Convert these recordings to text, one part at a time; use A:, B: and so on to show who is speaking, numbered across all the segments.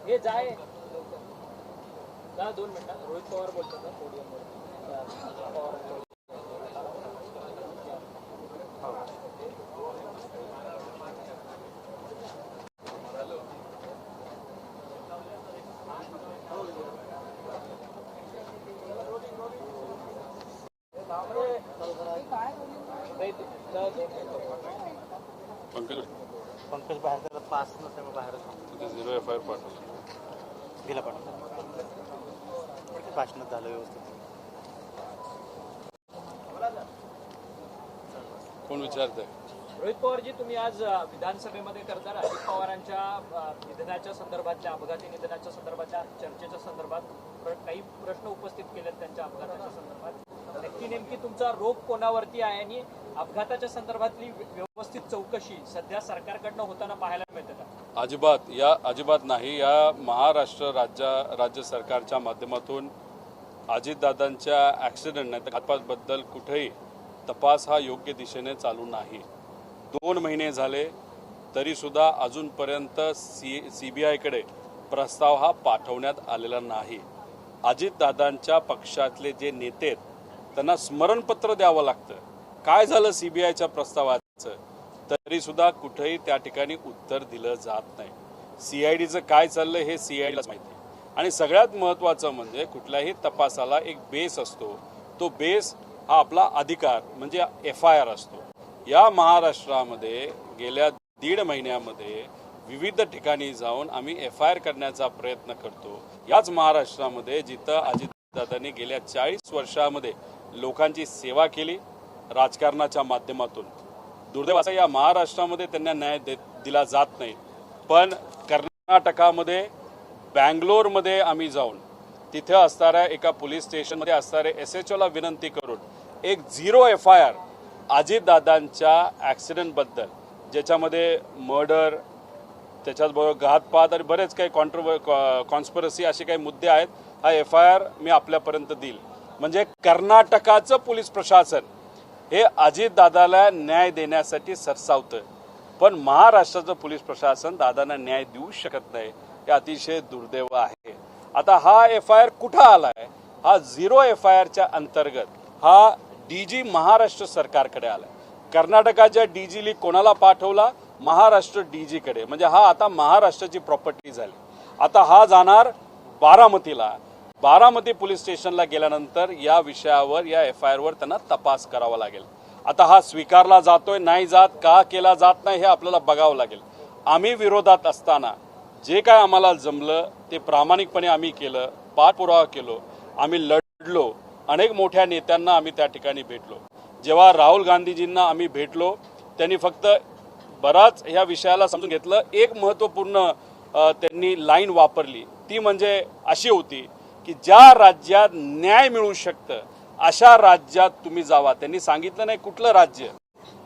A: हे जाय 2 मिनिटात रोहित पवार बोलतात ना पोडियमवर.
B: पंकज बाहेर त्याला पास नसल्यामुळे बाहेर
C: 0 FIR पाठवलं
B: गेला पाठवलं भाषणात झालं व्यवस्थित.
C: कोण विचारतंय?
A: रोहित पवारजी, तुम्ही आज विधानसभेमध्ये करता अजित पवारांच्या निधनाच्या संदर्भातल्या अपघाती निधनाच्या संदर्भातल्या चर्चेच्या संदर्भात काही प्रश्न उपस्थित केलेत त्यांच्या अपघाताच्या संदर्भात. नेमकी तुमचा रोख कोणावरती आहे आणि अपघाताच्या संदर्भातली व्यवस्थित चौकशी सध्या सरकारकडनं होताना पाहायला मिळते का?
C: अजिबात नाही. या महाराष्ट्र राज्य सरकारच्या माध्यमातून अजितदादांच्या ॲक्सिडेंट नाही तर अपघाताबद्दल कुठेही तपास हा योग्य दिशेने चालू नाही. 2 महिने झाले तरीसुद्धा अजूनपर्यंत CBIकडे प्रस्ताव हा पाठवण्यात आलेला नाही. अजितदादांच्या पक्षातले जे नेते आहेत त्यांना स्मरणपत्र द्यावं लागतं. काय झालं CBIच्या प्रस्तावाचं तरीसुद्धा कुठेही त्या ठिकाणी उत्तर दिलं जात नाही. CIDचं काय चाललं हे CIDलाच माहिती. आणि सगळ्यात महत्त्वाचं म्हणजे कुठल्याही तपासाला एक बेस असतो. तो बेस हा आपला अधिकार म्हणजे FIR असतो. या महाराष्ट्रामध्ये गेल्या 1.5 महिन्यामध्ये विविध ठिकाणी जाऊन आम्ही FIR करण्याचा प्रयत्न करतो. याच महाराष्ट्रामध्ये जिथं अजितदादांनी गेल्या 40 वर्षामध्ये लोकांची सेवा केली राजकारणाच्या माध्यमातून, दुर्दैवाचं या महाराष्ट्रामध्ये त्यांना न्याय दिला जात नाही. पण कर्नाटकामध्ये बँगलोरमध्ये आम्ही जाऊन तिथे असणाऱ्या एका पोलीस स्टेशनमध्ये असणारे SHOला विनंती करून एक 0 FIR अजितदादांच्या ॲक्सिडेंटबद्दल, ज्याच्यामध्ये मर्डर, त्याच्याचबरोबर घातपात आणि बरेच काही कॉन्स्पिरसी असे काही मुद्दे आहेत, हा FIR मी आपल्यापर्यंत देईल. म्हणजे कर्नाटकाचं पोलीस प्रशासन हे अजितदादाला न्याय देण्यासाठी सरसावतं, पण महाराष्ट्राचं पोलीस प्रशासन दादांना न्याय देऊ शकत नाही. हे अतिशय दुर्दैव आहे. आता हा FIR कुठं आलाय? हा 0 FIRच्या अंतर्गत हा DG महाराष्ट्र सरकारकडे आलाय. कर्नाटकाच्या DGली कोणाला पाठवला? महाराष्ट्र DGकडे. म्हणजे हा आता महाराष्ट्राची प्रॉपर्टी झाली. आता हा जाणार बारामतीला. बारामती पोलीस स्टेशनला गेल्यानंतर या विषयावर या FIRवर त्यांना तपास करावा लागेल. आता हा स्वीकारला जातोय नाही जात, का केला जात नाही हे आपल्याला बघावं लागेल. आम्ही विरोधात असताना जे काय आम्हाला जमलं ते प्रामाणिकपणे आम्ही केलं, पाठपुरावा केलो, आम्ही लढलो. अनेक मोठ्या नेत्यांना आम्ही त्या ठिकाणी भेटलो. जेव्हा राहुल गांधीजींना आम्ही भेटलो त्यांनी फक्त बराच ह्या विषयाला समजून घेतलं. एक महत्त्वपूर्ण त्यांनी लाईन वापरली, ती म्हणजे अशी होती की ज्या राज्यात न्याय मिळू शकतं अशा राज्यात तुम्ही जावा. त्यांनी सांगितलं नाही कुठलं राज्य.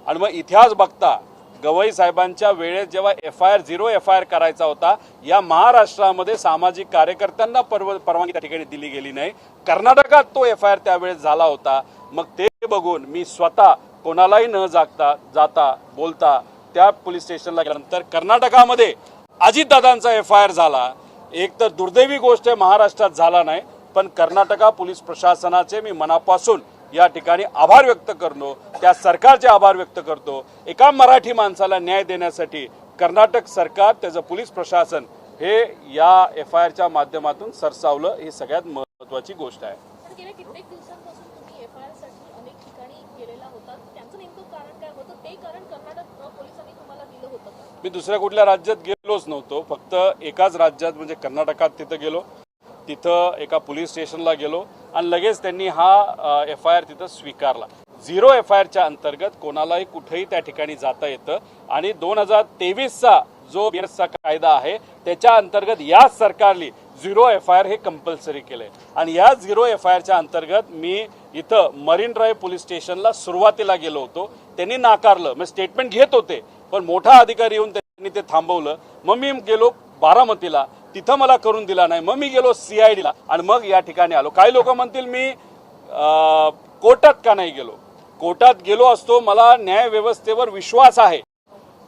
C: आणि मग इतिहास बघता गवई साहेबांच्या वेळेस जेव्हा FIR 0 FIR करायचा होता, या महाराष्ट्रामध्ये सामाजिक कार्यकर्त्यांना परवानगी त्या ठिकाणी दिली गेली नाही. कर्नाटकात तो FIR त्यावेळेस झाला होता. मग ते बघून मी स्वतः कोणालाही न जाता बोलता त्या पोलीस स्टेशनला गेल्यानंतर कर्नाटकामध्ये अजितदादांचा FIR झाला. एक तर दुर्दैवी गोष्ट आहे महाराष्ट्रात झाला नाही, पण कर्नाटका पोलीस प्रशासनाचे मी मनापासून या ठिकाणी आभार व्यक्त करतो, त्या सरकारचे आभार व्यक्त करतो. एका मराठी माणसाला न्याय देण्यासाठी कर्नाटक सरकार, त्याचं पोलीस प्रशासन हे या FIRच्या माध्यमातून सरसावलं. ही सगळ्यात महत्त्वाची गोष्ट आहे.
D: गेल्या कित्येक दिवसांपासून तुम्ही FIRसाठी अनेक ठिकाणी गेलेला होता, त्यांचं नेमकं कारण काय होतं? ते कारण कर्नाटक पोलिसांनी तुम्हाला दिलं होतं का?
C: मी दुसऱ्या कुठल्या राज्यात गेलोच नव्हतो. फक्त एकाच राज्यात म्हणजे कर्नाटकात तिथं गेलो, तिथं एका पोलीस स्टेशनला गेलो आणि लगेच त्यांनी हा FIR तिथं स्वीकारला. 0 FIRच्या अंतर्गत कोणालाही कुठेही त्या ठिकाणी जाता येतं. आणि 2023चा जो BRSचा कायदा आहे त्याच्या अंतर्गत या सरकारने 0 FIR हे कंपल्सरी केलंय. आणि या 0 FIRच्या अंतर्गत मी इथं मरीन ड्राईव्ह पोलीस स्टेशनला सुरुवातीला गेलो होतो. त्यांनी नाकारलं. मग स्टेटमेंट घेत होते, पण मोठा अधिकारी येऊन त्यांनी ते थांबवलं. मग मी गेलो बारामतीला, तिथं मला करून दिला नाही. मग मी गेलो CIDला आणि मग या ठिकाणी आलो. काही लोक म्हणतील मी कोर्टात का नाही गेलो. कोर्टात गेलो असतो, मला न्याय व्यवस्थेवर विश्वास आहे,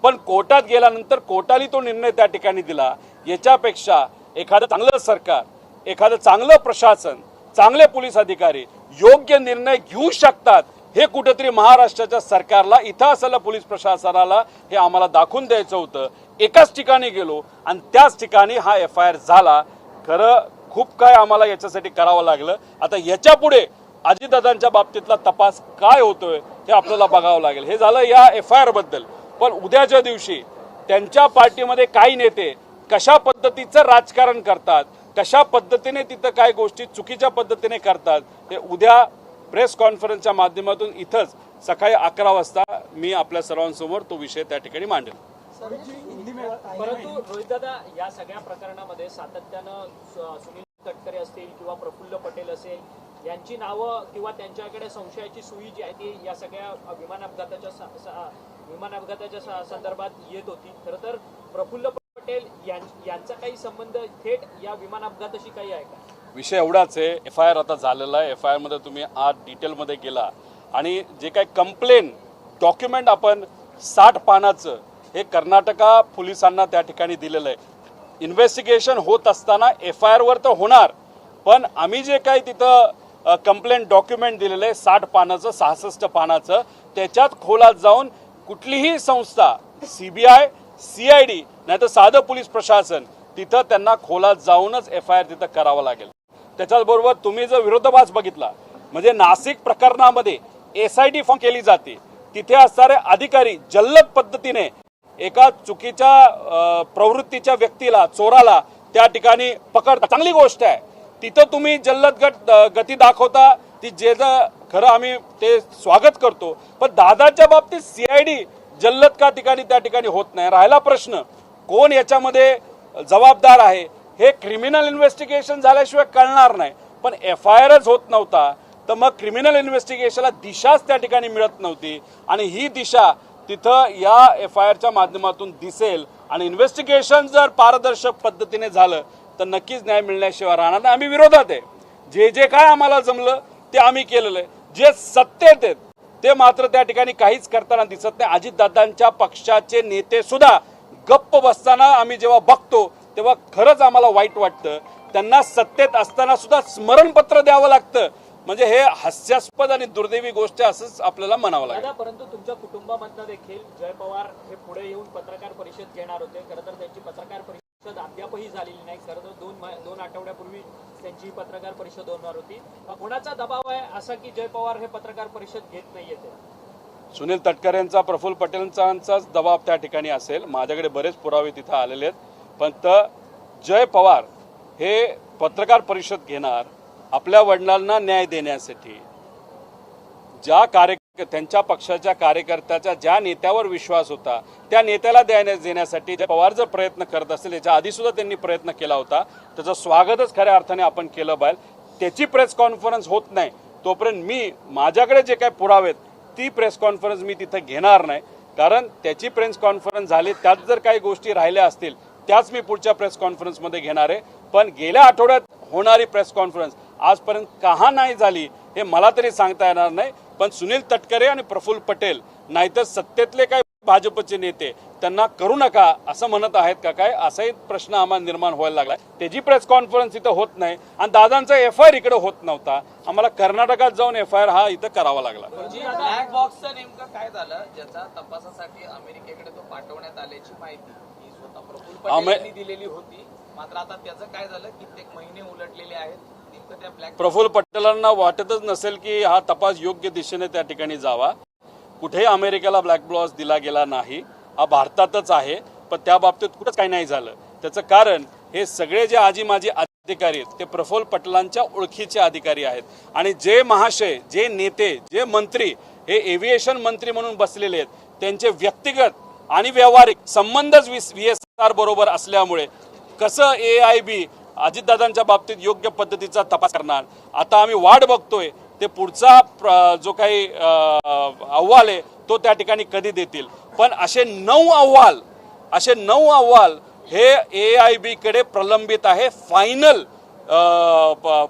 C: पण कोर्टात गेल्यानंतर कोर्टाने तो निर्णय त्या ठिकाणी दिला. याच्यापेक्षा एखादं चांगलं सरकार, एखादं चांगलं प्रशासन, चांगले पोलीस अधिकारी योग्य निर्णय घेऊ शकतात, हे कुठेतरी महाराष्ट्राच्या सरकारला, इथं असलेल्या पोलीस प्रशासनाला हे आम्हाला दाखवून द्यायचं होतं. एकाच ठिकाणी गेलो आणि त्याच ठिकाणी हा FIR झाला. खरं खूप काय आम्हाला याच्यासाठी करावं लागलं. आता याच्या पुढे अजितदादांच्या बाबतीतला तपास काय होतोय हे आपल्याला बघावं लागेल. हे झालं या FIR बद्दल. पण उद्याच्या दिवशी त्यांच्या पार्टीमध्ये काही नेते कशा पद्धतीचं राजकारण करतात, कशा पद्धतीने तिथं काय गोष्टी चुकीच्या पद्धतीने करतात, हे उद्या प्रेस कॉन्फरन्सच्या माध्यमातून इथंच सकाळी 11 वाजता मी आपल्या सर्वांसमोर तो विषय त्या ठिकाणी मांडेल.
A: परंतु रोहितदादा, या सगळ्या प्रकरणामध्ये सातत्यानं सुनील तटकरे असतील किंवा प्रफुल्ल पटेल असेल यांची नावं किंवा त्यांच्याकडे संशयाची सुई जी आहे ती या सगळ्या विमान अपघाताच्या संदर्भात येत होती. खरं तर प्रफुल्ल पटेल यांचा काही संबंध थेट या विमान अपघाताशी काही आहे का?
C: विषय एवढाच आहे. FIR आता झालेला आहे. FIR मध्ये तुम्ही आज डिटेलमध्ये गेला आणि जे काही कंप्लेन डॉक्युमेंट आपण 60 पानाचं हे कर्नाटका पोलिसांना त्या ठिकाणी दिलेलं आहे. इन्व्हेस्टिगेशन होत असताना FIR वर तर होणार, पण आम्ही जे काही तिथं कंप्लेंट डॉक्युमेंट दिलेलं आहे 60 पानाचं 66 पानाचं, त्याच्यात खोलात जाऊन कुठलीही संस्था CBI CID नाही तर साधं पोलीस प्रशासन तिथं त्यांना खोलात जाऊनच FIR तिथं करावं लागेल. त्याच्याचबरोबर तुम्ही जर विरोधाभास बघितला म्हणजे नाशिक प्रकरणामध्ये SIT फॉर्म केली जाते, तिथे असणारे अधिकारी जल्लद पद्धतीने एका चुकीच्या प्रवृत्तीच्या व्यक्तीला, चोराला त्या ठिकाणी पकडता. चांगली गोष्ट आहे. तिथं तुम्ही जल्लद गती दाखवता, ती जे खरं आम्ही ते स्वागत करतो. पण दादाच्या बाबतीत CID जल्लद का त्या ठिकाणी होत नाही. राहिला प्रश्न कोण याच्यामध्ये जबाबदार आहे, हे क्रिमिनल इन्व्हेस्टिगेशन झाल्याशिवाय कळणार नाही. पण FIRच होत नव्हता, तर मग क्रिमिनल इन्व्हेस्टिगेशनला दिशाच त्या ठिकाणी मिळत नव्हती. आणि ही दिशा तिथं या FIRच्या माध्यमातून दिसेल. आणि इन्व्हेस्टिगेशन जर पारदर्शक पद्धतीने झालं तर नक्कीच न्याय मिळण्याशिवाय राहणार नाही. आम्ही विरोधात आहे. जे काय आम्हाला जमलं ते आम्ही केलेलं आहे. जे सत्तेत आहेत ते मात्र त्या ठिकाणी काहीच करताना दिसत नाही. अजितदादांच्या पक्षाचे नेते सुद्धा गप्प बसताना आम्ही जेव्हा बघतो तेव्हा खरंच आम्हाला वाईट वाटतं. त्यांना सत्तेत असताना सुद्धा स्मरणपत्र द्यावं लागतं, म्हणजे हे हास्यास्पद आणि दुर्दैवी गोष्ट असंच आपल्याला म्हणावं लागेल.
A: परंतु तुमच्या कुटुंबामधनं देखील जय पवार हे पुढे येऊन पत्रकार परिषद घेणार होते. खरं तर त्यांची पत्रकार परिषद अद्यापही झालेली नाही. खरं तर दोन आठवड्यापूर्वी त्यांची पत्रकार परिषद होणार होती. कोणाचा दबाव आहे असा की जय पवार हे पत्रकार परिषद घेत नाहीये?
C: सुनील तटकरेंचा, प्रफुल्ल पटेलांचाच दबाव त्या ठिकाणी असेल. माझ्याकडे बरेच पुरावे तिथं आलेले आहेत. पण जय पवार हे पत्रकार परिषद घेणार आपल्या वडिलांना न्याय देण्यासाठी. ज्या त्यांच्या पक्षाच्या कार्यकर्त्याच्या ज्या नेत्यावर विश्वास होता त्या नेत्याला देण्यासाठी जय पवार जर प्रयत्न करत असेल, याच्या आधी सुद्धा त्यांनी प्रयत्न केला होता, त्याचं स्वागतच खऱ्या अर्थाने आपण केलं पाहिजे. त्याची प्रेस कॉन्फरन्स होत नाही तोपर्यंत मी माझ्याकडे जे काही पुरावे आहेत ती प्रेस कॉन्फरन्स मी तिथे घेणार नाही. कारण त्याची प्रेस कॉन्फरन्स झाली, त्यात जर काही गोष्टी राहिल्या असतील त्याच मी पुढच्या प्रेस कॉन्फरन्समध्ये घेणार आहे. पण गेल्या आठवड्यात होणारी प्रेस कॉन्फरन्स आजपर्यंत का नाही झाली हे मला तरी सांगता येणार नाही. पण सुनील तटकरे आणि प्रफुल्ल पटेल नाहीतर सत्तेतले काही भाजपचे नेते त्यांना करू नका असं म्हणत आहेत का काय, असाही प्रश्न आम्हाला निर्माण व्हायला लागलाय. त्याची प्रेस कॉन्फरन्स इथं होत नाही आणि दादांचा FIR इकडे होत नव्हता. आम्हाला कर्नाटकात जाऊन FIR हा इथं करावा लागला.
E: ब्लॅक बॉक्सचं नेमकं काय झालं ज्याचा तपासासाठी अमेरिकेकडे तो पाठवण्यात आल्याची माहिती ही स्वतः प्रफुल्ल पटेल यांनी दिलेली होती. मात्र आता त्याचं काय झालं, कित्येक महिने उलटलेले आहेत. नेमकं त्या ब्लॅक
C: प्रफुल्ल पटेलांना वाटतच नसेल की हा तपास योग्य दिशेने त्या ठिकाणी जावा. कुठेही अमेरिकेला ब्लॅक बॉक्स दिला गेला नाही, हा भारतातच आहे. पण त्या बाबतीत कुठंच काही नाही झालं. त्याचं कारण हे सगळे जे आजी माजी अधिकारी आहेत ते प्रफुल्ल पटेलांच्या ओळखीचे अधिकारी आहेत. आणि जे महाशय, जे नेते, जे मंत्री हे एव्हिएशन मंत्री म्हणून बसलेले आहेत, त्यांचे व्यक्तिगत आणि व्यावहारिक संबंधच VSR बरोबर असल्यामुळे कसं AIB अजितदादांच्या बाबतीत योग्य पद्धतीचा तपास करणार. आता आम्ही वाट बघतोय ते पुढचा जो काही अहवाल आहे तो त्या ठिकाणी कधी देतील. पण असे 9 अहवाल असे 9 अहवाल हे AIB कडे प्रलंबित आहे फायनल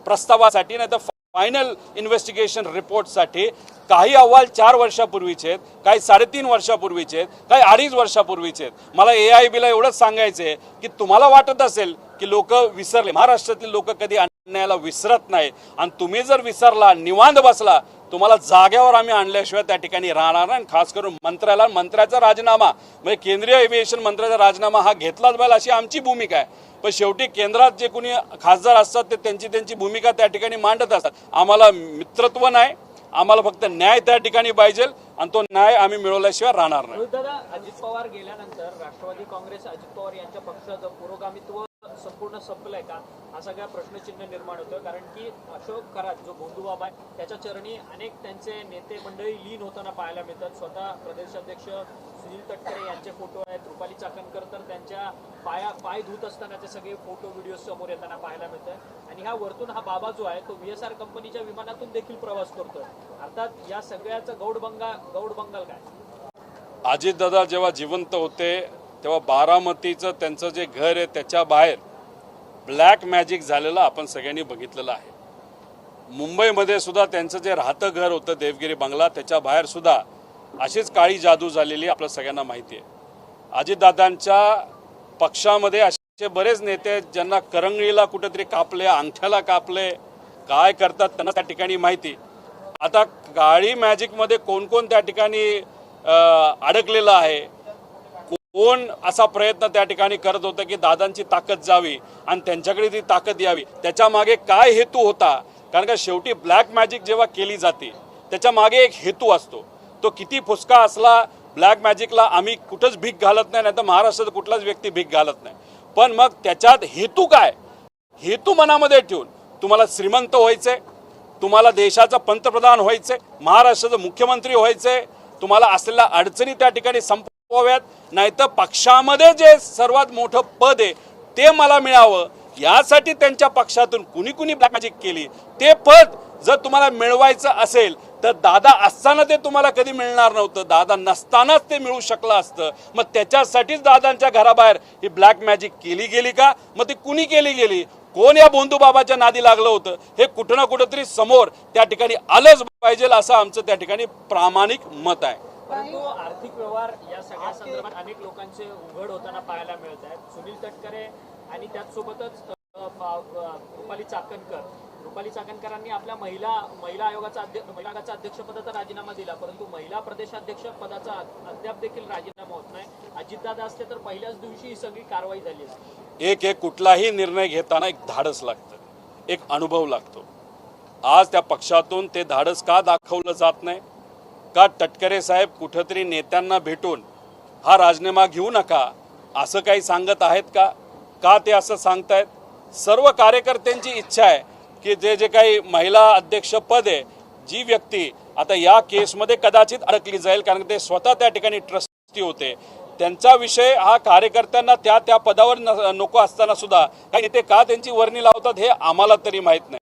C: प्रस्तावासाठी, नाही तर फायनल इन्व्हेस्टिगेशन रिपोर्टसाठी. काही अहवाल 4 वर्षापूर्वीचे आहेत, काही 3.5 वर्षापूर्वीचे आहेत, काही 2.5 वर्षापूर्वीचे आहेत. मला AIB ला एवढंच सांगायचं आहे की तुम्हाला वाटत असेल की लोक विसरले, महाराष्ट्रातील लोक कधी अन्यायाला विसरत नाही, आणि तुम्ही जर विसरला, निवांत बसला, तुम्हाला जाग्यावर आम्ही आणल्याशिवाय त्या ठिकाणी राहणार नाही. खास करून मंत्र्याचा राजीनामा, म्हणजे केंद्रीय एव्हिएशन मंत्र्याचा राजीनामा हा घेतलाच पाहिजे अशी आमची भूमिका आहे. पण शेवटी केंद्रात जे कोणी खासदार असतात ते त्यांची भूमिका त्या ठिकाणी मांडत असतात. आम्हाला मित्रत्व नाही, आम्हाला फक्त न्याय त्या ठिकाणी पाहिजे, आणि तो न्याय आम्ही मिळवल्याशिवाय राहणार नाही.
A: दादा, अजित पवार गेल्यानंतर राष्ट्रवादी काँग्रेस अजित पवार यांच्या पक्षाचं पुरोगामित्व संपूर्ण संपलंय का, हा सगळा प्रश्नचिन्ह निर्माण होतोय. कारण की अशोक कराड जो भोंदूबाबा आहे त्याच्या चरणी अनेक त्यांचे नेते मंडळी लीन होताना पाहायला मिळतात. स्वतः प्रदेशाध्यक्ष सुनील तटकरे यांचे फोटो आहेत, रुपाली चाकणकर तर त्यांच्या पाय धुत असतानाचे सगळे फोटो व्हिडिओ समोर येताना पाहायला मिळतात. आणि ह्या वरतून हा बाबा जो आहे तो VSR कंपनीच्या विमानातून देखील प्रवास करतोय. अर्थात या सगळ्याचं गौड बंगाल काय?
C: अजितदादा जेव्हा जिवंत होते तेव्हा बारामतीचं त्यांचं जे घर आहे त्याच्या बाहेर ब्लॅक मॅजिक झालेलं आपण सगळ्यांनी बघितलेलं आहे. मुंबईमध्ये सुद्धा त्यांचं जे राहतं घर होतं देवगिरी बंगला, त्याच्या बाहेर सुद्धा अशीच काळी जादू झालेली आपल्या सगळ्यांना माहिती आहे. अजितदादांच्या पक्षामध्ये असे बरेच नेते आहेत ज्यांना करंगळीला कुठेतरी कापले, अंगठ्याला कापले, काय करतात त्यांना त्या ठिकाणी माहिती. आता काळी मॅजिकमध्ये कोण कोण त्या ठिकाणी अडकलेलं आहे, कोण असा प्रयत्न त्या ठिकाणी करत होतं की दादांची ताकद जावी आणि त्यांच्याकडे ती ताकद यावी, त्याच्या मागे काय हेतू होता. कारण का शेवटी ब्लॅक मॅजिक जेव्हा केली जाते त्याच्या मागे एक हेतू असतो. तो किती फुसका असला, ब्लॅक मॅजिकला आम्ही कुठंच भीक घालत नाही, नाही तर महाराष्ट्रात कुठलाच व्यक्ती भीक घालत नाही. पण मग त्याच्यात हेतू काय, हेतू मनामध्ये ठेवून तुम्हाला श्रीमंत व्हायचंय, तुम्हाला देशाचा पंतप्रधान व्हायचंय, महाराष्ट्राचा मुख्यमंत्री व्हायचंय, तुम्हाला असलेल्या अडचणी त्या ठिकाणी संपवाव्यात, नाहीतर पक्षामध्ये जे सर्वात मोठं पद आहे ते मला मिळावं, यासाठी त्यांच्या पक्षातून कुणी कुणी ब्लॅक मॅजिक केली. ते पद जर तुम्हाला मिळवायचं असेल तर दादा असताना ते तुम्हाला कधी मिळणार नव्हतं, दादा नसतानाच ते मिळू शकलं असतं. मग त्याच्यासाठीच दादांच्या घराबाहेर ही ब्लॅक मॅजिक केली गेली का, मग ती कुणी केली गेली, कोण या भोंदूबाबाच्या नादी लागलं होतं, हे कुठं ना कुठंतरी समोर त्या ठिकाणी आलंच पाहिजे असं आमचं त्या ठिकाणी प्रामाणिक मत आहे.
A: परंतु आर्थिक व्यवहार या सगळ्या संदर्भात अनेक लोकांचे उघड होताना पाहायला मिळत आहेत. सुनील तटकरे आणि त्याचसोबतच रुपाली चाकणकरांनी आपल्या महिला आयोगाचा अध्यक्षपदाचा राजीनामा दिला, परंतु महिला प्रदेशाध्यक्ष पदाचा अद्याप देखील राजीनामा होत नाही. अजितदादा असते तर पहिल्याच दिवशी ही सगळी कारवाई झाली असती.
C: एक कुठलाही निर्णय घेताना एक धाडस लागतं, एक अनुभव लागतो. आज त्या पक्षातून ते धाडस का दाखवलं जात नाही, का तटकरे साहेब कुठंतरी नेत्यांना भेटून हा राजीनामा घेऊ नका असं काही सांगत आहेत का ते असं सांगतायत. सर्व कार्यकर्त्यांची इच्छा आहे की जे काही महिला अध्यक्ष पद आहे, जी व्यक्ती आता या केसमध्ये कदाचित अडकली जाईल, कारण ते स्वतः त्या ठिकाणी ट्रस्टी होते, त्यांचा विषय हा कार्यकर्त्यांना त्या पदावर नको असताना सुद्धा काही नेते का त्यांची वर्णी लावतात हे आम्हाला तरी माहीत नाही.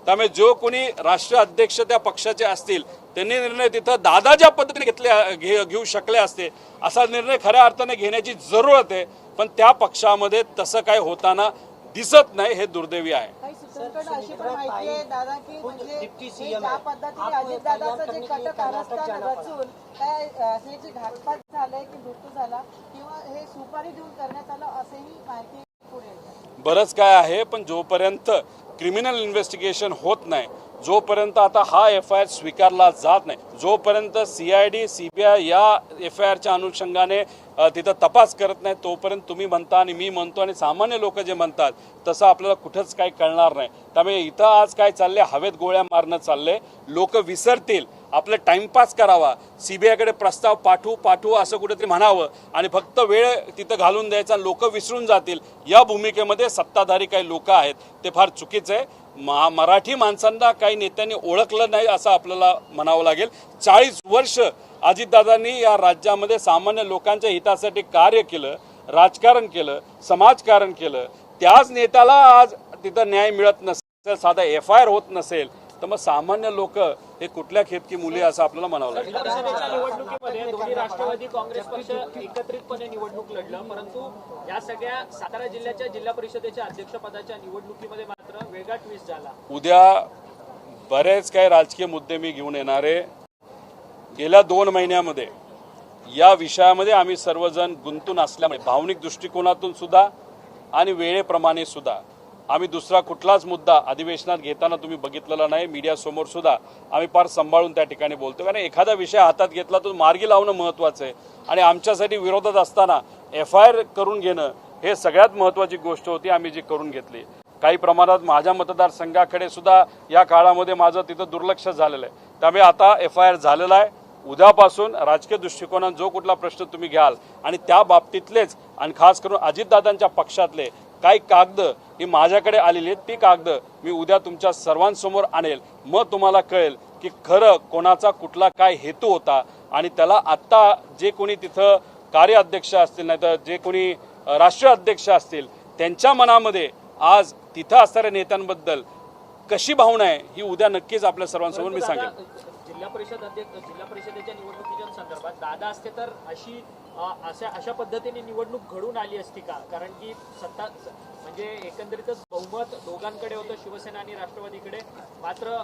C: त्यामुळे जो कोणी राष्ट्रीय अध्यक्ष त्या पक्षाचे असतील त्यांनी निर्णय तिथं दादा ज्या पद्धतीने घेऊ शकले असते असा निर्णय खऱ्या अर्थाने घेण्याची जरूरत आहे. पण त्या पक्षामध्ये तसं काय होताना दिसत नाही, हे दुर्दैवी आहे.
F: अशी पण माहिती आहे दादा की म्हणजे ज्या पद्धतीने अजितदादाचं जे कट कारस्थान रचून काय असे घातपात झालंय की मृत्यू झाला किंवा हे सुपारी देऊन करण्यात आलं असेही माहिती पुढे येते.
C: बरंच काय आहे, पण जोपर्यंत क्रिमिनल इन्व्हेस्टिगेशन होत नाही, जोपर्यंत आता हा FIR स्वीकारला जात नाही, जोपर्यंत CID CBI या FIRच्या अनुषंगाने तिथं तपास करत नाही, तोपर्यंत तुम्ही म्हणता आणि मी म्हणतो आणि सामान्य लोक जे म्हणतात तसं आपल्याला कुठंच काही कळणार नाही. त्यामुळे इथं आज काय चाललंय, हवेत गोळ्या मारणं चाललंय. लोक विसरतील, आपलं टाइमपास करावा, CBIकडे प्रस्ताव पाठवू असं कुठेतरी म्हणावं आणि फक्त वेळ तिथं घालून द्यायचा, लोक विसरून जातील. या भूमिकेमध्ये सत्ताधारी काही लोक आहेत, ते फार चुकीचं आहे. मराठी माणसांना काही नेत्यांनी ओळखलं नाही असं आपल्याला म्हणावं लागेल. 40 वर्ष अजितदादांनी या राज्यामध्ये सामान्य लोकांच्या हितासाठी कार्य केलं, राजकारण केलं, समाजकारण केलं. त्याच नेत्याला आज तिथं न्याय मिळत नसेल, साधा FIR होत नसेल, तर मग सामान्य लोक हे कुठल्या खेपकी मुली असं आपल्याला म्हणावं लागेल.
A: जिल्हा परिषदेच्या निवडणुकीमध्ये दोन्ही राष्ट्रवादी काँग्रेस पक्ष एकत्रितपणे निवडणूक लढलं, परंतु या सगळ्या सातारा जिल्ह्याच्या जिल्हा परिषदेच्या अध्यक्षपदाच्या निवडणुकीमध्ये मात्र वेगळा ट्विस्ट झाला.
C: उद्या बरेच काही राजकीय मुद्दे मी घेऊन येणार आहे. गेल्या 2 महिन्यामध्ये या विषयामध्ये आम्ही सर्वजण गुंतून असल्यामुळे भावनिक दृष्टिकोनातून सुद्धा आणि वेळेप्रमाणे सुद्धा आम्ही दुसरा कुठलाच मुद्दा अधिवेशनात घेताना तुम्ही बघितलेला नाही. मीडियासमोर सुद्धा आम्ही फार सांभाळून त्या ठिकाणी बोलतो, कारण एखादा विषय हातात घेतला तो मार्गी लावणं महत्त्वाचं आहे आणि आमच्यासाठी विरोधात असताना FIR करून घेणं हे सगळ्यात महत्त्वाची गोष्ट होती, आम्ही जी करून घेतली. काही प्रमाणात माझ्या मतदारसंघाकडे सुद्धा या काळामध्ये माझं तिथं दुर्लक्ष झालेलं आहे. त्यामुळे आता FIR झालेला आहे. उद्यापासून राजकीय दृष्टिकोनात जो कुठला प्रश्न तुम्ही घ्याल आणि त्या बाबतीतलेच आणि खास करून अजितदादांच्या पक्षातले काही कागद ही माझ्याकडे आलेली आहेत, ती कागद मी उद्या तुमच्या सर्वांसमोर आणेल. मग तुम्हाला कळेल की खरं कोणाचा कुठला काय हेतू होता आणि त्याला आत्ता जे कोणी तिथं कार्याध्यक्ष असतील नाही तर जे कोणी राष्ट्रीय अध्यक्ष असतील त्यांच्या मनामध्ये आज तिथं असणाऱ्या नेत्यांबद्दल कशी भावना आहे ही उद्या नक्कीच आपल्या सर्वांसमोर मी सांगेन.
A: जिल्हा परिषदेच्या निवडणुकीच्या संदर्भात दादा असते तर अशा पद्धतीने निवडणूक घडून आली असती का? कारण की सत्ता म्हणजे एकंदरीतच बहुमत दोघांकडे होतं, शिवसेना आणि राष्ट्रवादीकडे. मात्र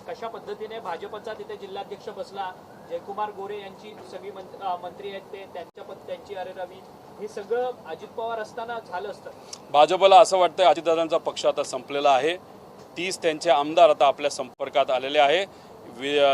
A: कशा पद्धतीने भाजपचा तिथे जिल्हाध्यक्ष बसला, जयकुमार गोरे यांची सगळी मंत्री आहेत ते त्यांची अरेरावी, हे सगळं अजित पवार असताना झालं असतं.
C: भाजपला असं वाटतं अजितदादांचा पक्ष आता संपलेला आहे. 30 त्यांचे आमदार आता आपल्या संपर्कात आलेले आहे.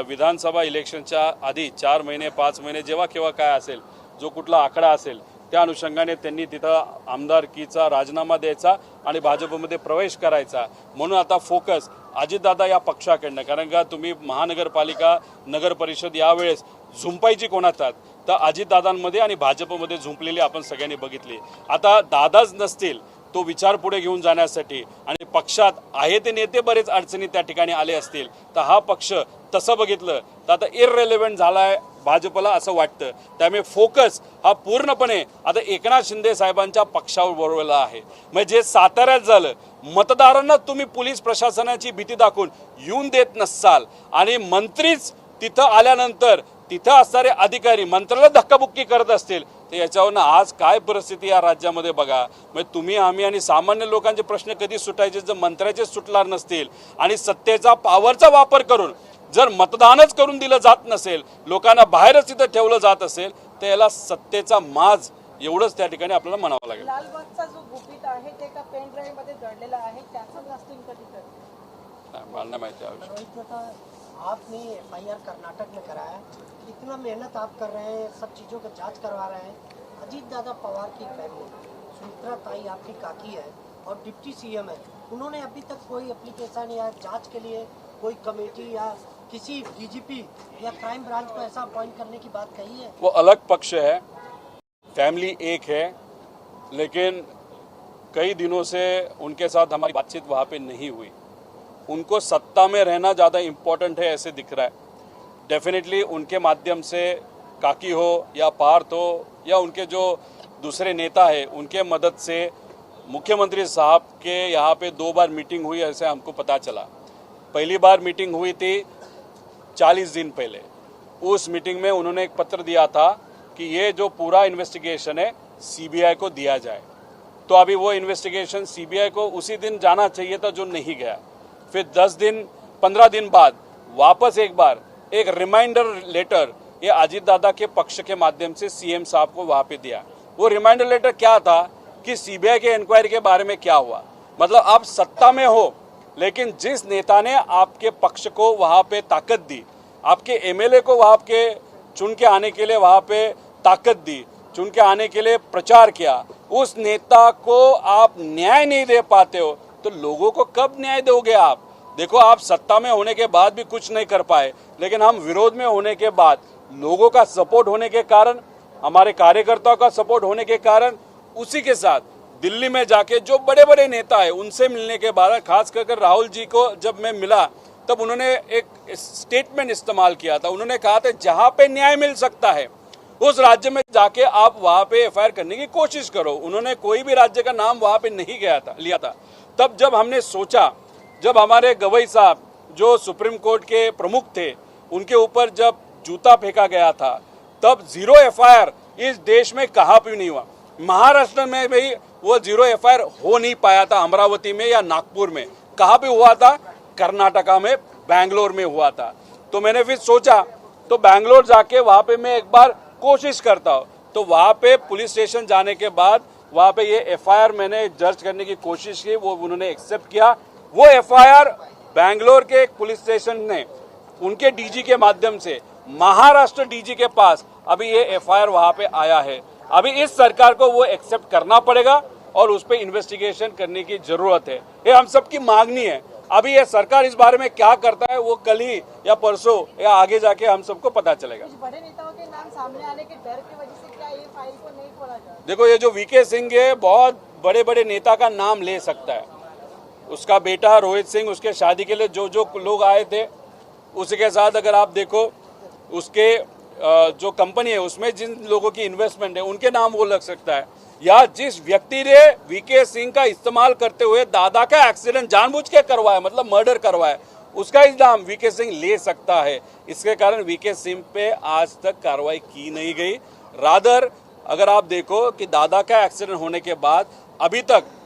C: विधानसभा इलेक्शनच्या आधी 4 महिने 5 महिने जेव्हा केव्हा काय असेल, जो कुठला आकडा असेल त्या अनुषंगाने त्यांनी तिथं आमदारकीचा राजीनामा द्यायचा आणि भाजपमध्ये प्रवेश करायचा. म्हणून आता फोकस अजितदादा या पक्षाकडनं, कारण का तुम्ही महानगरपालिका नगर परिषद यावेळेस झुंपायची कोणाचात तर अजितदादांमध्ये आणि भाजपमध्ये झुंपलेली आपण सगळ्यांनी बघितली. आता दादाच नसतील तो विचार पुढे घेऊन जाण्यासाठी आणि पक्षात आहे ते नेते बरेच अडचणी त्या ठिकाणी आले असतील तर हा पक्ष तसं बघितलं तर आता इररेलेव्हंट झालाय भाजपला असं वाटतं. त्यामुळे फोकस हा पूर्णपणे आता एकनाथ शिंदे साहेबांच्या पक्षावर वळवला आहे. म्हणजे जे साताऱ्यात झालं, मतदारांना तुम्ही पोलीस प्रशासनाची भीती दाखवून येऊन देत नसाल आणि मंत्रीच तिथं आल्यानंतर तिथं असणारे अधिकारी मंत्र्याला धक्काबुक्की करत असतील तर याच्यावरनं आज काय परिस्थिती या राज्यामध्ये बघा. म्हणजे तुम्ही आम्ही आणि सामान्य लोकांचे प्रश्न कधी सुटायचे जर मंत्र्याचे सुटणार नसतील आणि सत्तेचा पॉवरचा वापर करून जर मतदानच करून दिलं जात नसेल, लोकांना बाहेरच तिथं ठेवलं जात असेल तर याला सत्तेचा माज एवढंच त्या ठिकाणी आपल्याला म्हणावं लागेल.
F: लालबागचा जो गुपित आहे ते का पेन ड्राईव्ह मध्ये दडलेला आहे त्याचं ब्लास्टिंग कधी करते?
C: मला माहिती आहे.
G: रोहित दादा, आपने FIR कर्नाटक में कराया, इतना मेहनत आप कर रहे हैं, सब चीज़ों का जांच करवा रहे हैं. अजीत दादा पवार की फैमिली, सुमित्रा ताई आपकी काकी है और डिप्टी CM है, उन्होंने अभी तक कोई एप्लीकेशन या जांच के लिए कोई कमेटी या किसी DGP या क्राइम ब्रांच को ऐसा अपॉइंट करने की बात कही है?
C: वो अलग पक्ष है, फैमिली एक है, लेकिन कई दिनों से उनके साथ हमारी बातचीत वहाँ पे नहीं हुई. उनको सत्ता में रहना ज़्यादा इम्पोर्टेंट है ऐसे दिख रहा है. डेफिनेटली उनके माध्यम से काकी हो या पार्थ हो या उनके जो दूसरे नेता है उनके मदद से मुख्यमंत्री साहब के यहाँ पे 2 बार मीटिंग हुई ऐसे हमको पता चला. पहली बार मीटिंग हुई थी 40 दिन पहले. उस मीटिंग में उन्होंने एक पत्र दिया था कि ये जो पूरा इन्वेस्टिगेशन है CBI को दिया जाए. तो अभी वो इन्वेस्टिगेशन CBI को उसी दिन जाना चाहिए था जो नहीं गया. फिर 10 दिन 15 दिन बाद वापस एक बार एक रिमाइंडर लेटर ये अजीत दादा के पक्ष के माध्यम से CM साहब को वहाँ पे दिया. वो रिमाइंडर लेटर क्या था कि CBI के इंक्वायरी के बारे में क्या हुआ. मतलब आप सत्ता में हो लेकिन जिस नेता ने आपके पक्ष को वहाँ पे ताकत दी, आपके MLA को वहाँ के चुन के आने के लिए वहाँ पे ताकत दी, चुन के आने के लिए प्रचार किया, उस नेता को आप न्याय नहीं दे पाते हो तो लोगों को कब न्याय दोगे आप? देखो, आप सत्ता में होने के बाद भी कुछ नहीं कर पाए, लेकिन हम विरोध में होने के बाद लोगों का सपोर्ट होने के कारण, हमारे कार्यकर्ताओं का सपोर्ट होने के कारण, उसी के साथ दिल्ली में जाके जो बड़े बड़े नेता है उनसे मिलने के बाद, खास कर राहुल जी को जब मैं मिला तब उन्होंने एक स्टेटमेंट इस्तेमाल किया था. उन्होंने कहा था जहां पे न्याय मिल सकता है उस राज्य में जाके आप वहां पे FIR करने की कोशिश करो. उन्होंने कोई भी राज्य का नाम वहां पे नहीं लिया था. तब जब हमने सोचा, जब हमारे गवई साहब जो सुप्रीम कोर्ट के प्रमुख थे उनके ऊपर जब जूता फेंका गया था तब 0 एफआईआर इस देश में कहाँ भी नहीं हुआ। महाराष्ट्र में भी वो 0 एफआईआर हो नहीं पाया था, अमरावती में या नागपुर में। कहाँ पे हुआ था? कर्नाटका में, बैंगलोर में हुआ था। तो मैंने फिर सोचा तो बैंगलोर जाके वहाँ पे मैं एक बार कोशिश करता हूँ। तो वहाँ पे पुलिस स्टेशन जाने के बाद वहाँ पे ये एफआईआर मैंने दर्ज करने की कोशिश की, वो उन्होंने एक्सेप्ट किया। वो एफआईआर बैंगलोर के एक पुलिस स्टेशन ने उनके डीजी के माध्यम से महाराष्ट्र डीजी के पास अभी ये एफआईआर वहाँ पे आया है। अभी इस सरकार को वो एक्सेप्ट करना पड़ेगा और उस पर इन्वेस्टिगेशन करने की जरूरत है। ये हम सबकी मांगनी है। अभी ये सरकार इस बारे में क्या करता है वो कल ही या परसों या आगे जाके हम सबको पता चलेगा।
F: कुछ बड़े नेताओं के नाम सामने आने के डर की वजह से क्या ये फाइल को नहीं खोला जा रहा?
C: देखो, ये जो वीके सिंह है बहुत बड़े बड़े नेता का नाम ले सकता है। उसका बेटा रोहित सिंह, उसके शादी के लिए जो जो लोग आए थे उसके साथ अगर आप देखो उसके जो कंपनी है उसमें जिन लोगों की इन्वेस्टमेंट है उनके नाम वो लग सकता है। या जिस व्यक्ति ने वीके सिंह का इस्तेमाल करते हुए दादा का एक्सीडेंट जानबूझ के करवाया, मतलब मर्डर करवाया, उसका इल्जाम वीके सिंह ले सकता है। इसके कारण वीके सिंह पे आज तक कार्रवाई की नहीं गई। रादर अगर आप देखो कि दादा का एक्सीडेंट होने के बाद अभी तक